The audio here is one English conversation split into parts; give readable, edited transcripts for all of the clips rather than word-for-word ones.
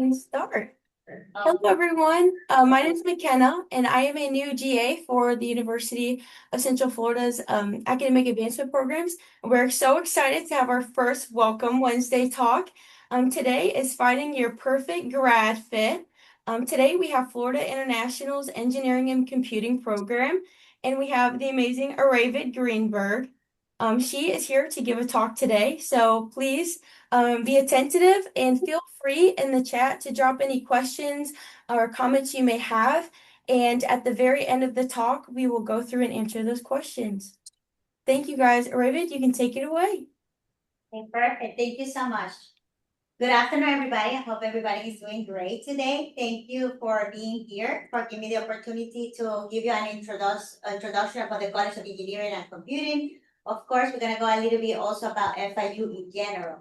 can start. Hello, everyone. My name is McKenna, and I am a new GA for the University of Central Florida's Academic Advancement Programs. We're so excited to have our first Welcome Wednesday talk. Today is Finding Your Perfect Grad Fit. Today we have Florida International's Engineering and Computing Program, and we have the amazing Aravid Greenberg. She is here to give a talk today, so please be attentive and feel free in the chat to drop any questions or comments you may have. And at the very end of the talk, we will go through and answer those questions. Thank you, guys. Aravid, you can take it away. Okay, perfect. Thank you so much. Good afternoon, everybody. I hope everybody is doing great today. Thank you for being here, for giving me the opportunity to give you an introduction about the College of Engineering and Computing. Of course, we're going to go a little bit also about FIU in general.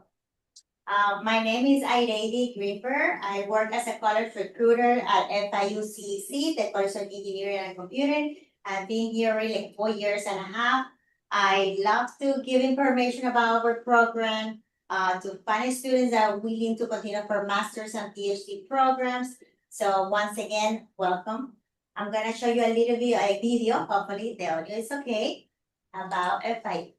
My name is Iraidi Greenberg. I work as a college recruiter at FIU CEC, the College of Engineering and Computing. I've been here really 4 years and a half. I love to give information about our program to find students that are willing to continue for master's and PhD programs. So once again, welcome. I'm going to show you a little bit a video. Hopefully the audio is okay about FIU.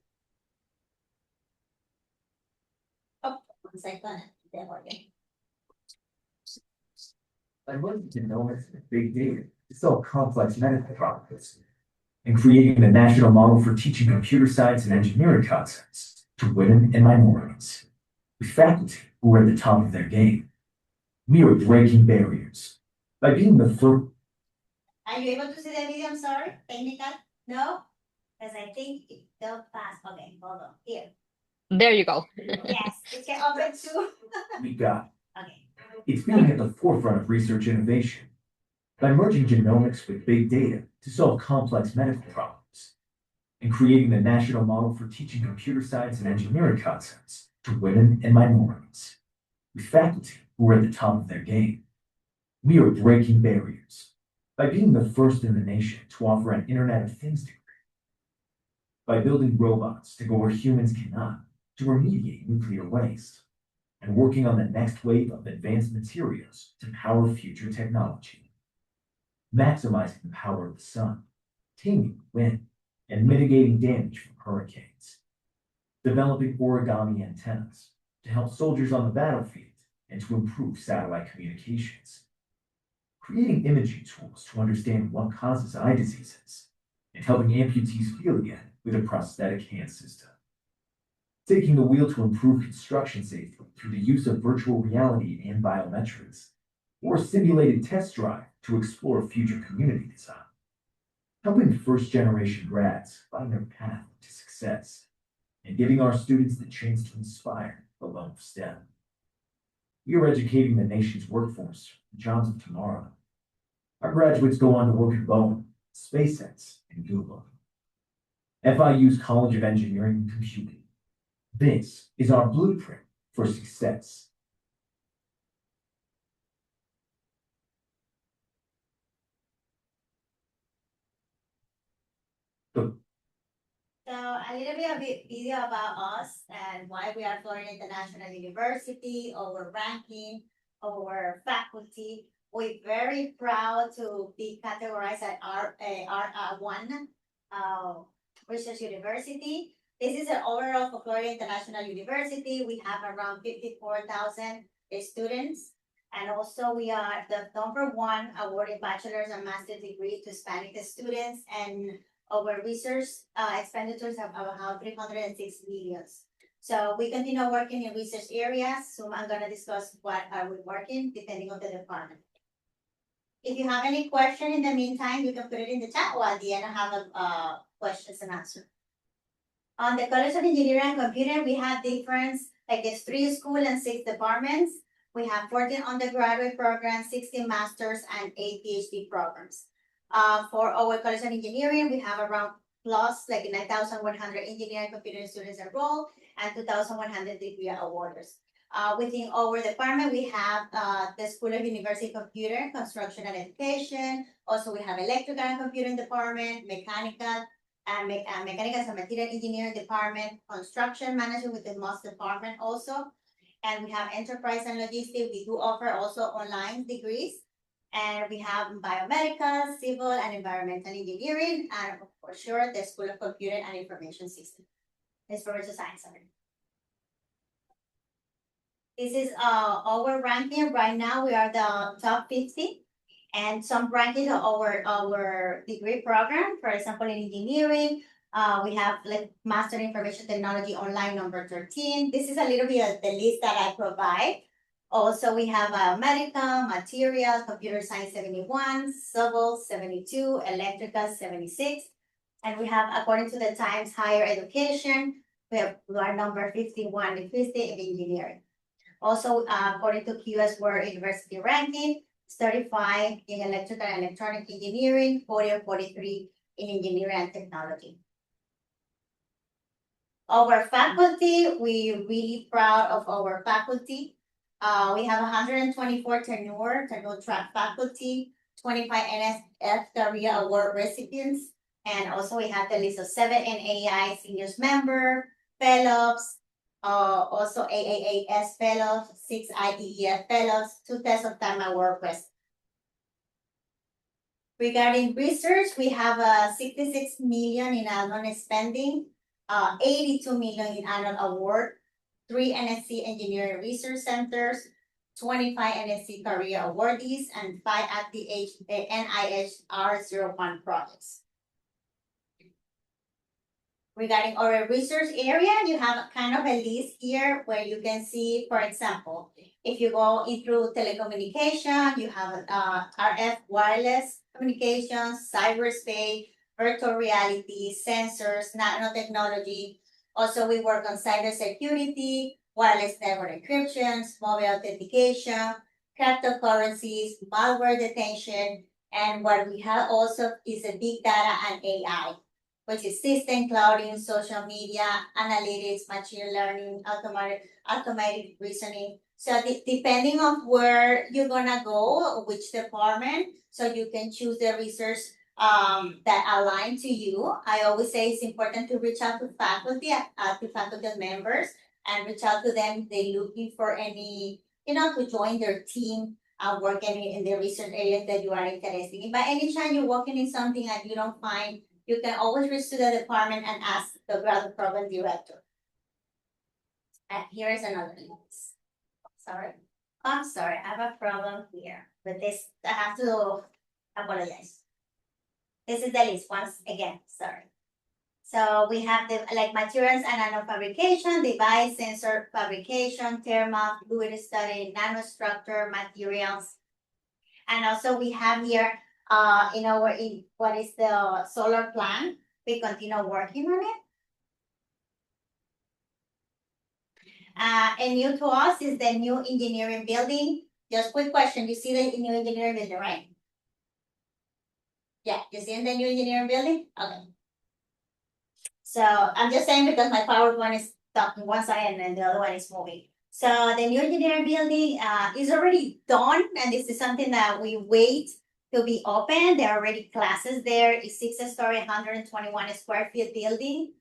I learned genomics and big data to solve complex medical problems, and creating the national model for teaching computer science and engineering concepts to women and minorities, with faculty who are at the top of their game. We are breaking barriers by being the first. Are you able to see the video? I'm sorry, technical? No? Because I think it fell fast. Okay, hold on. Here. There you go. Yes, it can open too. We got it. Okay. It's being at the forefront of research innovation by merging genomics with big data to solve complex medical problems, and creating the national model for teaching computer science and engineering concepts to women and minorities, with faculty who are at the top of their game. We are breaking barriers by being the first in the nation to offer an Internet of Things degree, by building robots to go where humans cannot, to remediate nuclear waste, and working on the next wave of advanced materials to power future technology, maximizing the power of the sun, taming the wind, and mitigating damage from hurricanes, developing origami antennas to help soldiers on the battlefield and to improve satellite communications, creating imaging tools to understand what causes eye diseases, and helping amputees feel again with a prosthetic hand system, taking the wheel to improve construction safety through the use of virtual reality and biometrics, or simulated test drive to explore future community design, helping first-generation grads find their path to success, and giving our students the chance to inspire the love of STEM. We are educating the nation's workforce for the jobs of tomorrow. Our graduates go on to work at Boeing, SpaceX, and Google. FIU's College of Engineering and Computing. This is our blueprint for success. So a little bit of a video about us and why we are Florida International University, our ranking, our faculty. We're very proud to be categorized at R1 Research University. This is an overall for Florida International University. We have around 54,000 students. And also we are the #1 awarded bachelor's and master's degree to Hispanic students, and our research expenditures have around 306 million. So we continue working in research areas. So I'm going to discuss what are we working depending on the department. If you have any question in the meantime, you can put it in the chat, or at the end I have a questions and answers. On the College of Engineering and Computing, we have different, like it's 3 school and 6 departments. We have 14 undergraduate programs, 16 masters, and 8 PhD programs. For our College of Engineering, we have around plus like 9,100 engineering and computing students enrolled and 2,100 degree awarders. Within our department, we have the School of University Computer, Construction and Education. Also, we have Electrical and Computing Department, Mechanical and Material Engineering Department, Construction Management with the most department also. and we have enterprise and logistics. We do offer also online degrees. And we have biomedical, civil, and environmental engineering, and for sure, the School of Computer and Information Systems. Information Science, sorry. This is our ranking. Right now, we are the top 50. And some rankings of our degree program. For example, in engineering, we have like Master in Information Technology Online number 13. This is a little bit of the list that I provide. Also, we have biomedical, materials, computer science 71, civil 72, electrical 76. And we have, according to the Times Higher Education, we are number 51 and 50 in engineering. Also, according to QS World University Ranking, 35 in electrical and electronic engineering, 40 or 43 in engineering and technology. Our faculty, we're really proud of our faculty. We have 124 tenure track faculty, 25 NSF Career Award recipients, and also we have the list of 7 NAI seniors member, fellows, also AAAS fellows, 6 IDEF fellows, 2 Test of Time Award requests. Regarding research, we have 66 million in annual spending, 82 million in annual award, 3 NSC Engineering Research Centers, 25 NSC Career Awardees, and 5 at the NIH R01 projects. Regarding our research area, you have kind of a list here where you can see, for example, if you go through telecommunication, you have RF wireless communications, cyberspace, virtual reality, sensors, nanotechnology. Also, we work on cybersecurity, wireless network encryptions, mobile authentication, cryptocurrencies, malware detection, and what we have also is a big data and AI, which is system clouding, social media, analytics, machine learning, automated reasoning. So depending on where you're gonna go, which department, so you can choose the research that align to you. I always say it's important to reach out to faculty members and reach out to them if they're looking for any, to join their team working in the research areas that you are interested in. By any chance you're working in something that you don't find, you can always reach to the department and ask the graduate program director. And here is another link. Sorry. I'm sorry, I have a problem here with this. I have to apologize. This is the list once again, sorry. So we have the materials and nanofabrication, device, sensor fabrication, thermal, fluid study, nanostructure, materials. And also we have here what is the solar plant. We continue working on it. And new to us is the new engineering building. Just quick question, you see the new engineering building, right? Yeah, you see the new engineering building? Okay. So I'm just saying because my PowerPoint is stuck on one side and then the other one is moving. So the new engineering building is already done, and this is something that we wait to be open. There are already classes there. It's 6-story, 121 square feet building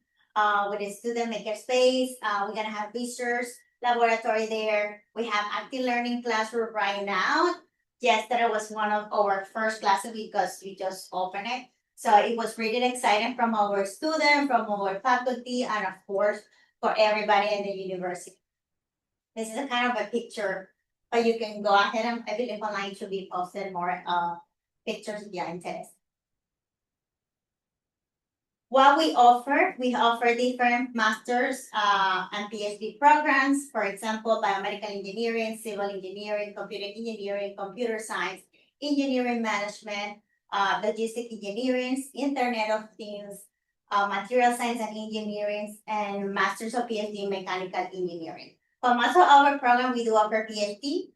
with a student maker space. We're gonna have research laboratory there. We have active learning classroom right now. Yesterday was one of our first classes because we just opened it. So it was really exciting from our students, from our faculty, and of course, for everybody in the university. This is a kind of a picture, but you can go ahead and I believe online to be posted more pictures if you're interested. What we offer different masters and PhD programs. For example, biomedical engineering, civil engineering, computer science, engineering management, logistic engineering, Internet of Things, material science and engineering, and masters of PhD in mechanical engineering. For most of our program, we do offer PhD,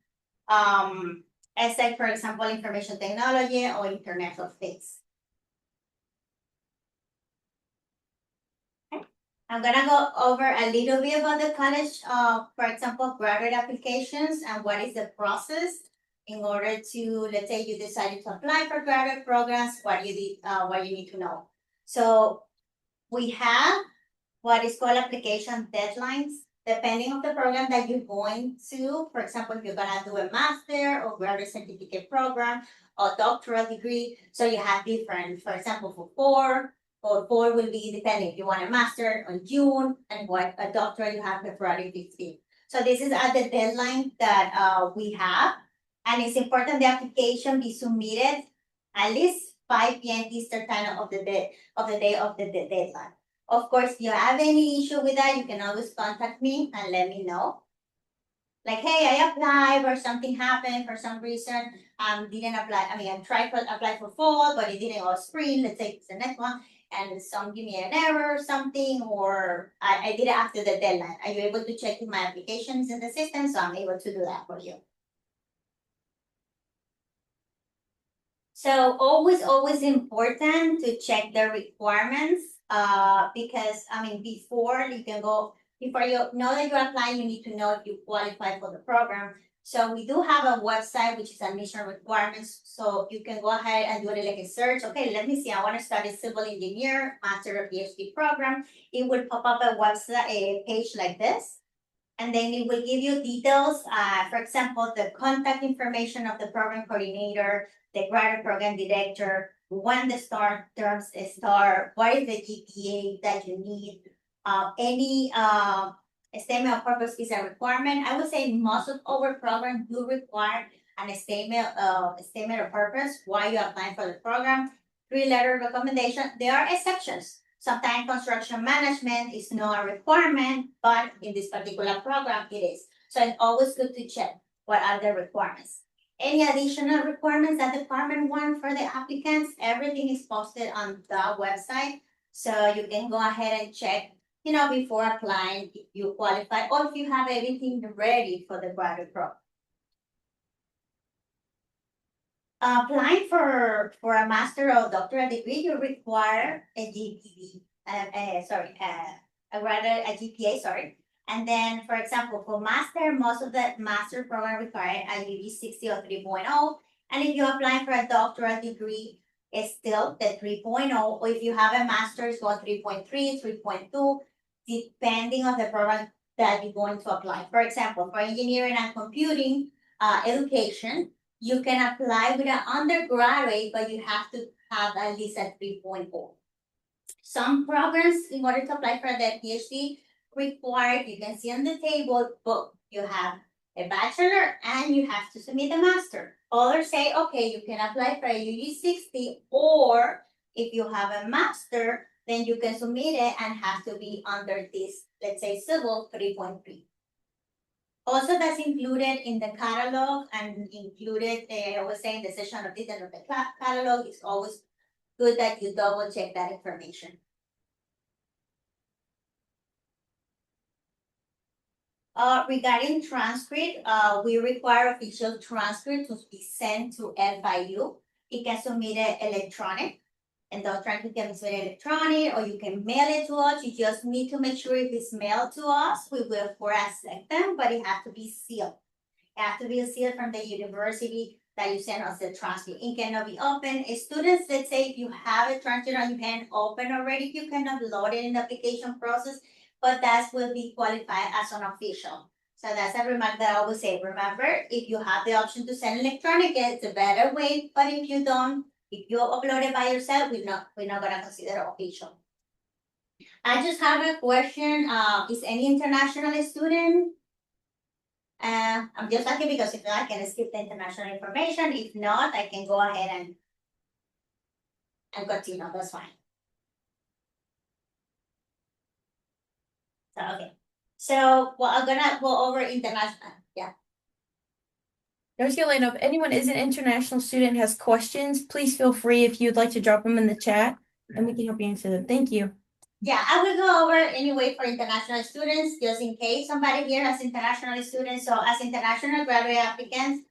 except for example, information technology or Internet of Things. I'm gonna go over a little bit about the college, for example, graduate applications and what is the process in order to, let's say you decided to apply for graduate programs, what you need to know. So we have what is called application deadlines. depending on the program that you're going to. For example, if you're gonna do a master or graduate certificate program or doctoral degree, so you have different, for example, for four will be depending if you want a master on June and what a doctorate you have February 15th. So this is at the deadline that we have, and it's important the application be submitted at least 5 p.m. Eastern time of the day of the deadline. Of course, if you have any issue with that, you can always contact me and let me know. Like, hey, I applied or something happened for some reason. Didn't apply. I mean, I tried to apply for fall, but it didn't go spring. Let's say it's the next one. And some give me an error or something, or I did it after the deadline. Are you able to check if my applications in the system? So I'm able to do that for you. So always important to check the requirements, because I mean, before you know that you're applying, you need to know if you qualify for the program. So we do have a website, which is admission requirements. So you can go ahead and do it like a search. Okay, let me see, I want to start a civil engineer, master or PhD program. It will pop up a website, a page like this. And then it will give you details, for example, the contact information of the program coordinator, the graduate program director, when the start terms start, what is the GPA that you need, any statement of purpose is a requirement. I would say most of our programs do require a statement of purpose, why you applying for the program, 3-letter recommendation. There are exceptions. Sometimes construction management is not a requirement, but in this particular program, it is. So it's always good to check what are the requirements. Any additional requirements that the department want for the applicants, everything is posted on the website. So you can go ahead and check, before applying if you qualify or if you have everything ready for the graduate program. Applying for a master or doctoral degree, you require a GPA, sorry. And then, for example, for master, most of the master program require a GPA 60 or 3.0. And if you apply for a doctoral degree, it's still the 3.0. Or if you have a master's, go 3.3, 3.2, depending on the program that you're going to apply. For example, for engineering and computing education, you can apply with an undergraduate, but you have to have at least a 3.0. Some programs, in order to apply for the PhD, required, you can see on the table, but you have a bachelor and you have to submit a master. Others say, okay, you can apply for a UG 60, or if you have a master, then you can submit it and have to be under this, let's say, civil 3.3. Also, that's included in the catalog and included, I was saying, the session of detail of the catalog. It's always good that you double check that information. Regarding transcript, we require official transcript to be sent to FIU. It can submit it electronic, and the transcript can be submitted electronic, or you can mail it to us. You just need to make sure if it's mailed to us, we will of course accept them, but it has to be sealed. It has to be sealed from the university that you send us the transcript. It cannot be open. Students, let's say if you have a transcript on your hand open already, you cannot load it in the application process, but that will be qualified as an official. So that's a remark that I always say. Remember, if you have the option to send electronic, it's a better way, but if you don't, if you upload it by yourself, we're not gonna consider official. I just have a question. Is any international student? I'm just asking because if not, I can skip the international information. If not, I can go ahead and continue. That's fine. So okay. So I'm gonna go over international. Yeah. I was gonna let you know if anyone is an international student has questions, please feel free if you'd like to drop them in the chat and we can help you answer them. Thank you. Yeah, I will go over anyway for international students, just in case somebody here has international students. So as international graduate applicants,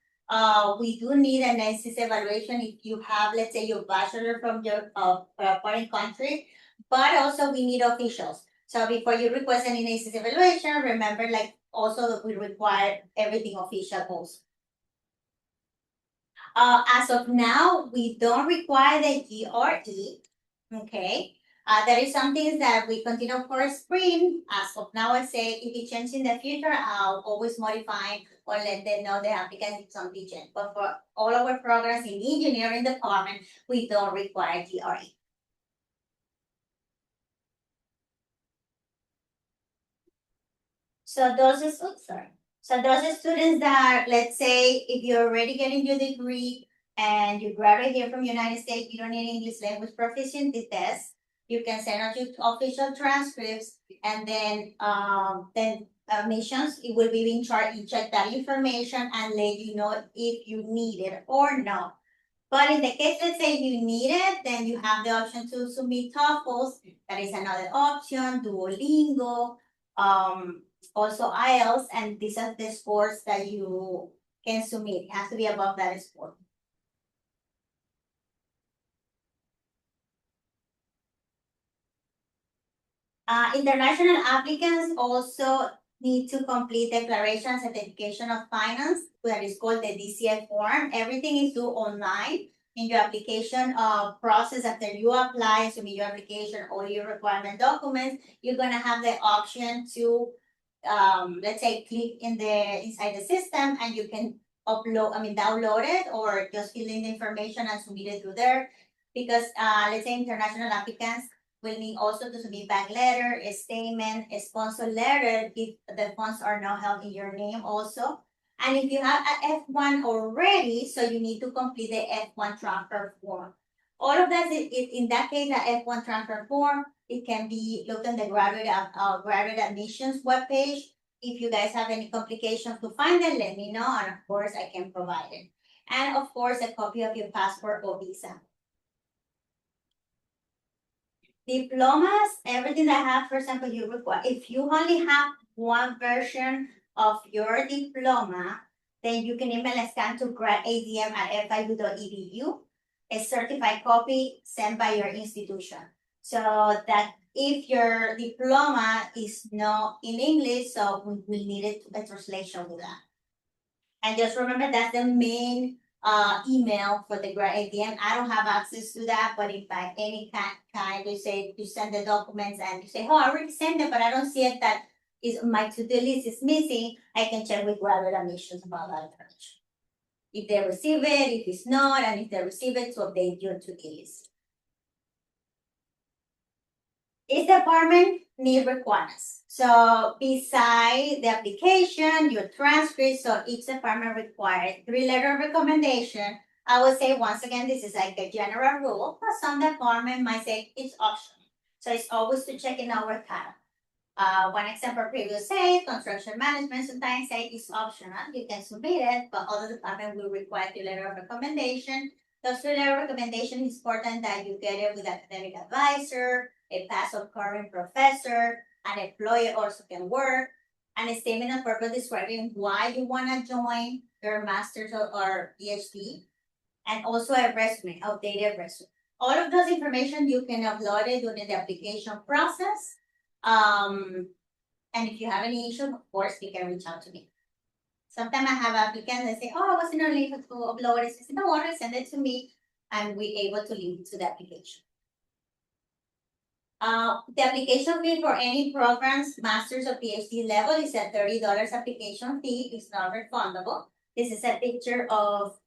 we do need an NCC evaluation if you have, let's say, your bachelor from your foreign country, but also we need officials. So before you request an NCC evaluation, remember, like, also that we require everything official also. As of now, we don't require the GRE, okay? There is some things that we continue for spring. As of now, I say if it changes in the future, I'll always modify or let them know the applicant is on change. But for all our programs in engineering department, we don't require GRE. So those is, oops, sorry. So those students that, let's say, if you're already getting your degree and you graduate here from United States, you don't need English language proficiency test. You can send out your official transcripts, and then admissions, it will be in charge. You check that information and let you know if you need it or not. But in the case, let's say you need it, then you have the option to submit TOEFLs. That is another option. Duolingo, also IELTS, and these are the scores that you can submit. It has to be above that score. International applicants also need to complete declaration and certification of finance, that is called the DCI form. Everything is due online in your application process. After you apply, submit your application, all your requirement documents, you're gonna have the option to, let's say, click in the inside the system, and you can download it or just fill in the information and submit it through there. Because let's say international applicants will need also to submit bank letter, a statement, a sponsor letter if the funds are not held in your name also. And if you have an F1 already, so you need to complete the F1 transfer form. All of that is in that case, the F1 transfer form, it can be looked on the graduate admissions webpage. If you guys have any complications to find it, let me know, and of course I can provide it. And of course, a copy of your passport or visa. Diplomas, everything that I have, for example, you require, if you only have one version of your diploma, then you can email a scan to gradadm@fiu.edu, a certified copy sent by your institution. So that if your diploma is not in English, so we will need a translation with that. And just remember that's the main email for the grant ATM. I don't have access to that, but if by any kind you say you send the documents and you say, oh, I already sent it, but I don't see it, that is my to-do list is missing, I can check with graduate admissions about that information. If they receive it, if it's not, and if they receive it, to update your to-do list. Each department need requirements. So beside the application, your transcript, so each department requires 3 letter of recommendation. I would say once again, this is like a general rule, but some department might say it's optional. So it's always to check in our tab. One example previous say construction management sometimes say it's optional. You can submit it, but other department will require 3 letter of recommendation. Those 3 letter of recommendation is important that you get it with academic advisor, a past or current professor, an employee also can work, and a statement of purpose describing why you want to join your master's or PhD, and also a resume, updated resume. All of those information you can upload it during the application process. And if you have any issue, of course, you can reach out to me. Sometimes I have applicants that say, oh, I wasn't able to upload it. So I said, don't worry, send it to me, and we're able to link to the application. The application fee for any programs, master's or PhD level, is a $30 application fee. It's not refundable. This is a picture of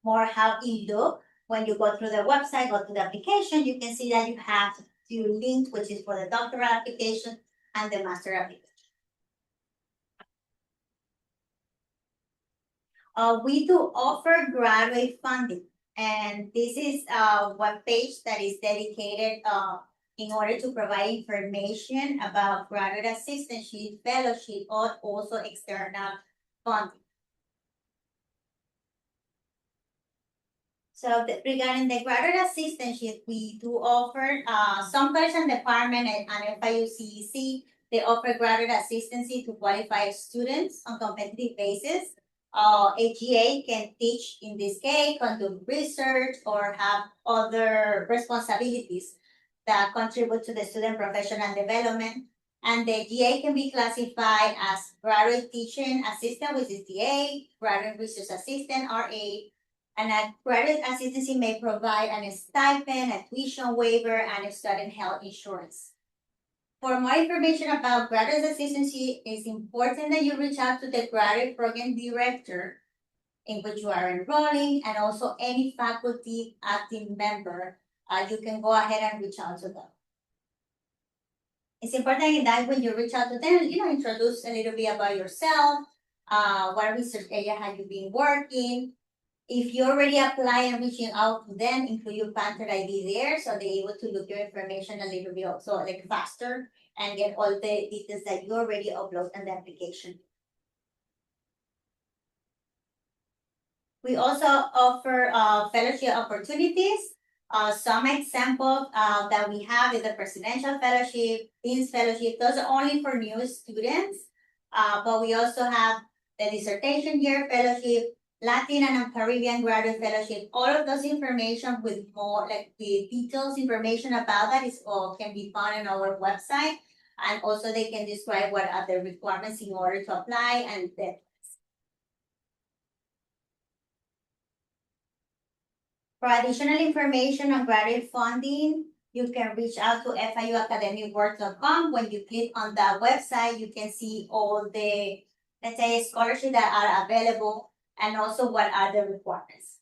more how it look when you go through the website, go to the application. You can see that you have two links, which is for the doctoral application and the master application. We do offer graduate funding, and this is a web page that is dedicated in order to provide information about graduate assistantship, fellowship, or also external funding. So regarding the graduate assistantship, we do offer some college and department and FIU CEC, they offer graduate assistancy to qualified students on competitive basis. AGA can teach in this case, conduct research, or have other responsibilities that contribute to the student professional development. And the GA can be classified as graduate teaching assistant, which is DA, graduate research assistant, RA, And a graduate assistance may provide a stipend, a tuition waiver, and a student health insurance. For more information about graduate assistance, it's important that you reach out to the graduate program director in which you are enrolling, and also any faculty active member. You can go ahead and reach out to them. It's important that when you reach out to them, introduce a little bit about yourself, what research area have you been working. If you already apply and reaching out to them, include your Panther ID there, so they're able to look your information a little bit also like faster and get all the details that you already upload in the application. We also offer fellowship opportunities. Some examples that we have is the Presidential Fellowship, Dean's Fellowship. Those are only for new students, but we also have the Dissertation Year Fellowship, Latin and Caribbean Graduate Fellowship. All of those information with more like the details information about that is all can be found on our website, and also they can describe what are the requirements in order to apply and the For additional information on graduate funding, you can reach out to FIUacademicwork.com. When you click on that website, you can see all the, let's say, scholarships that are available and also what are the requirements.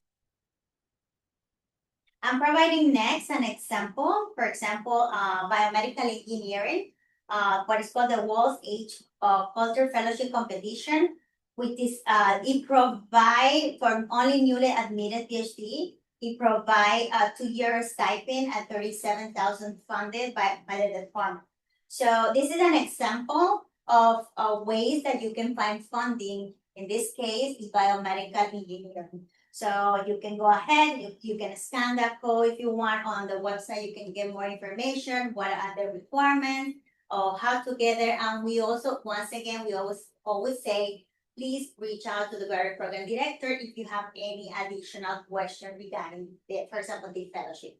I'm providing next an example. For example, biomedical engineering, what is called the Walls Age Culture Fellowship Competition, which is it provides for only newly admitted PhD. It provides a 2-year stipend at $37,000 funded by the department. So this is an example of ways that you can find funding. In this case, is biomedical engineering. So you can go ahead, you can scan that code if you want on the website, you can get more information, what are the requirements, or how to get there. And we also, once again, we always say, please reach out to the graduate program director if you have any additional question regarding the, for example, the fellowship.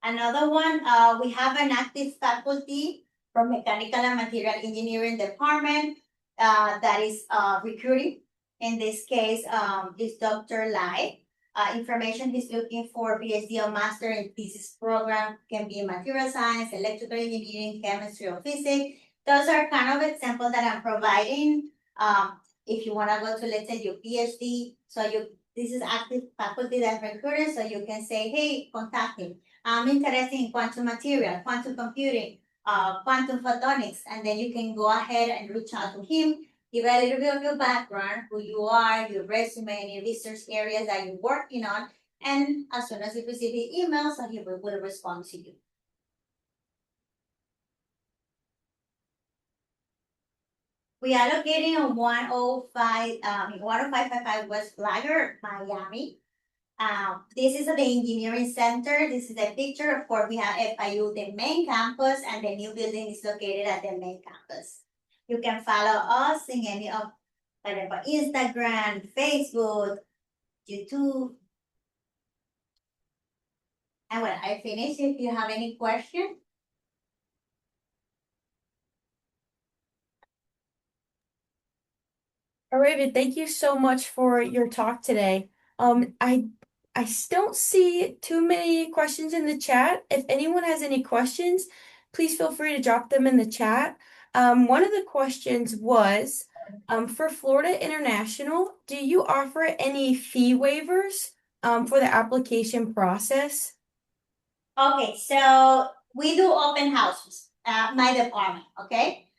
Another one, we have an active faculty from Mechanical and Material Engineering Department that is recruiting. In this case, is Dr. Lai. Information he's looking for PhD or master in thesis program can be in material science, electrical engineering, chemistry, or physics. Those are kind of examples that I'm providing. If you want to go to, let's say, your PhD, so this is active faculty that recruiting, so you can say, hey, contact me. I'm interested in quantum material, quantum computing, quantum photonics, and then you can go ahead and reach out to him, give a little bit of your background, who you are, your resume, any research areas that you're working on, and as soon as you receive the email, so he will respond to you. We are located on 10555 West Flagler, Miami. This is the engineering center. This is a picture. Of course, we have FIU, the main campus, and the new building is located at the main campus. You can follow us in any of Instagram, Facebook, YouTube. And when I finish, if you have any questions. All right, thank you so much for your talk today. I don't see too many questions in the chat. If anyone has any questions, please feel free to drop them in the chat. One of the questions was, for Florida International, do you offer any fee waivers for the application process? Okay, so we do open houses, my department, okay?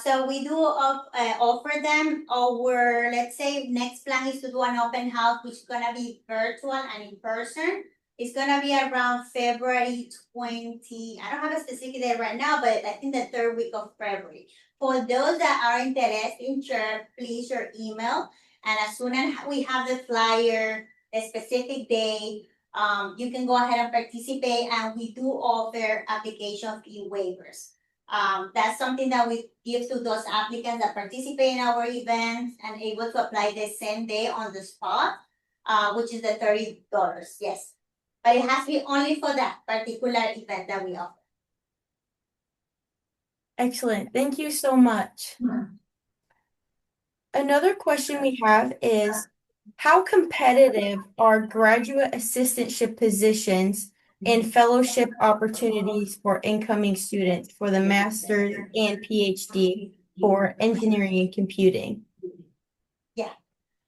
So we do offer them over, let's say, next plan is to do an open house, which is gonna be virtual and in person. It's gonna be around February 20. I don't have a specific date right now, but I think the 3rd week of February. For those that are interested, share, please your email. And as soon as we have the flyer, a specific day, you can go ahead and participate, and we do offer application fee waivers. That's something that we give to those applicants that participate in our events and able to apply the same day on the spot, which is the $30, yes. But it has to be only for that particular event that we offer. Excellent. Thank you so much. Another question we have is, how competitive are graduate assistantship positions and fellowship opportunities for incoming students for the master's and PhD for engineering and computing? Yeah.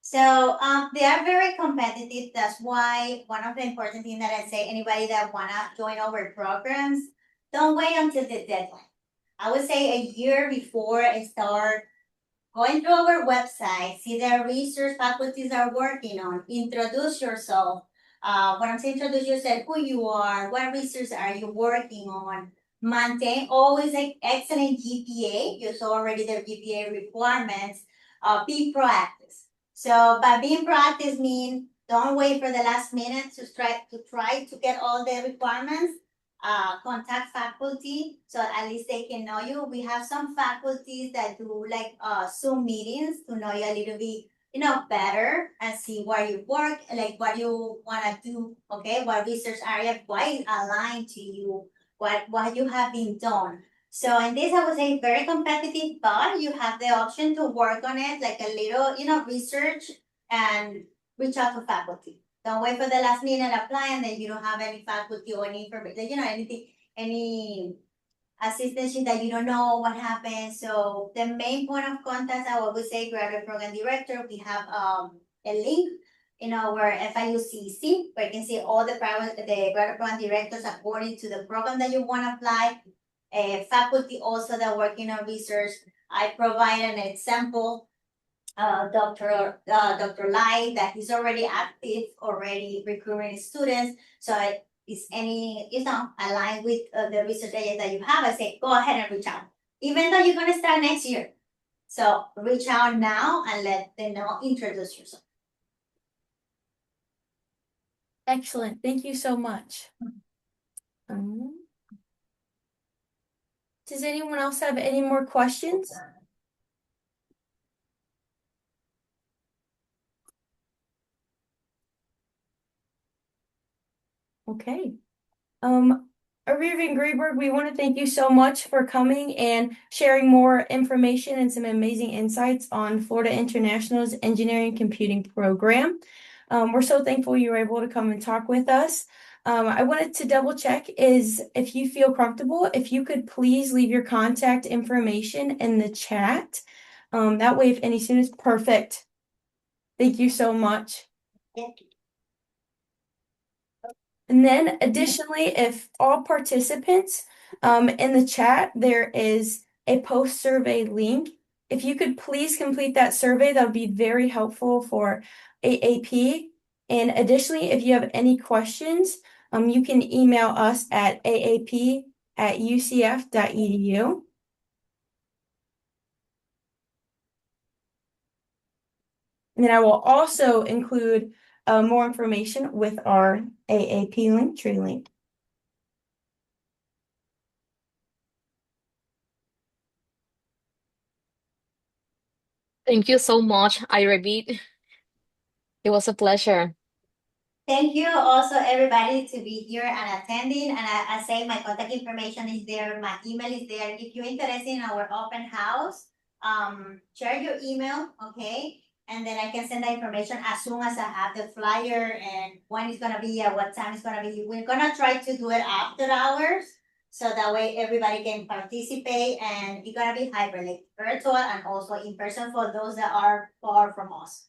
So they are very competitive. That's why one of the important things that I say, anybody that wanna join our programs, don't wait until the deadline. I would say a year before I start going through our website, see the research faculties are working on, introduce yourself. When I'm saying introduce yourself, who you are, what research are you working on, maintain always an excellent GPA. You saw already the GPA requirements. Be proactive. So by being proactive mean don't wait for the last minute to get all the requirements. Contact faculty so at least they can know you. We have some faculties that do like Zoom meetings to know you a little bit, better and see where you work, like what you wanna do, okay, what research area, what is aligned to you, what you have been done. So in this, I would say very competitive, but you have the option to work on it, like a little, research and reach out to faculty. Don't wait for the last minute apply and then you don't have any faculty or any information, anything, any assistance that you don't know what happened. So the main point of contact, I would say graduate program director, we have a link in our FIU CC where you can see all the graduate program directors according to the program that you want to apply. Faculty also that working on research. I provide an example Dr. Lai that he's already active, already recruiting students. So is any, aligned with the research area that you have, I say, go ahead and reach out. Even though you're going to start next year. So reach out now and let them know, introduce yourself. Excellent. Thank you so much. Does anyone else have any more questions? Okay. Arirva and Greenberg, we want to thank you so much for coming and sharing more information and some amazing insights on Florida International's Engineering Computing Program. We're so thankful you were able to come and talk with us. I wanted to double check is if you feel comfortable, if you could please leave your contact information in the chat. That way, if any students, perfect. Thank you so much. Thank you. And then additionally, if all participants in the chat, there is a post survey link. If you could please complete that survey, that would be very helpful for AAP. And additionally, if you have any questions, you can email us at aap@ucf.edu. And then I will also include more information with our AAP Linktree link. Thank you so much, Ivy. It was a pleasure. Thank you also everybody to be here and attending. And I say my contact information is there, my email is there. If you're interested in our open house, share your email, okay? And then I can send the information as soon as I have the flyer and when it's gonna be, at what time it's gonna be. We're gonna try to do it after hours. So that way everybody can participate and it's gonna be hybrid, like virtual and also in person for those that are far from us.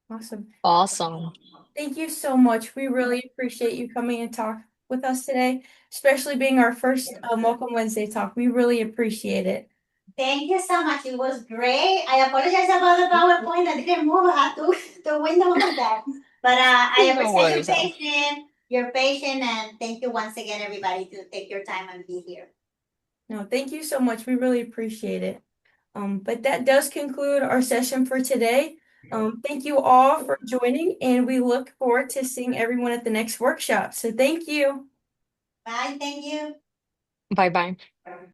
Awesome. Awesome. Thank you so much. We really appreciate you coming and talk with us today, especially being our first Welcome Wednesday talk. We really appreciate it. Thank you so much. It was great. I apologize about the PowerPoint. I didn't move. I had to window on that. But I No appreciate worries. your patience, and thank you once again, everybody, to take your time and be here. No, thank you so much. We really appreciate it. But that does conclude our session for today. Thank you all for joining, and we look forward to seeing everyone at the next workshop. So thank you. Bye. Thank you. Bye-bye.